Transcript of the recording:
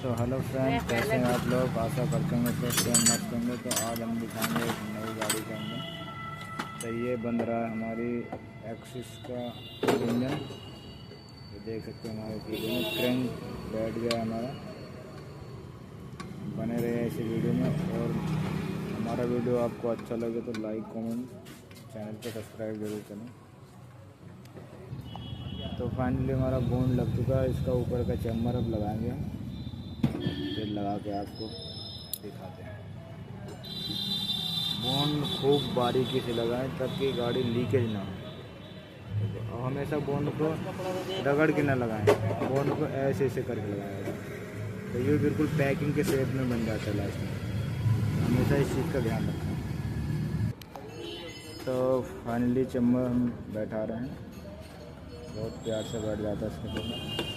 तो hello friends, कैसे हैं आप लोग। आशा करते हैं तो मस्त होंगे। तो आज हम दिखाएंगे एक नई गाड़ी का इंजन। तो ये बन रहा है हमारी एक्सिस का इंजन। ये देख सकते हैं हमारे वीडियो में क्रैंक बैठ गया है हमारा। बने रहे इसी वीडियो में, और हमारा वीडियो आपको अच्छा लगे तो लाइक कमेंट, चैनल को सब्सक्राइब जरूर करें। तो फाइनली हमारा बोन लग चुका है। इसका ऊपर का चैम्बर अब लगाएंगे हम, फिर लगा के आपको दिखाते हैं। बोन खूब बारीकी से लगाएं ताकि गाड़ी लीकेज ना हो। और हमेशा बोन को रगड़ के ना लगाएं, बोन को ऐसे ऐसे करके लगाएं तो ये बिल्कुल पैकिंग के शेप में बन जाता है लास्ट में। हमेशा इस चीज़ का ध्यान रखें। तो फाइनली चैम्बर हम बैठा रहे हैं। बहुत प्यार से बैठ जाता है इसके ऊपर।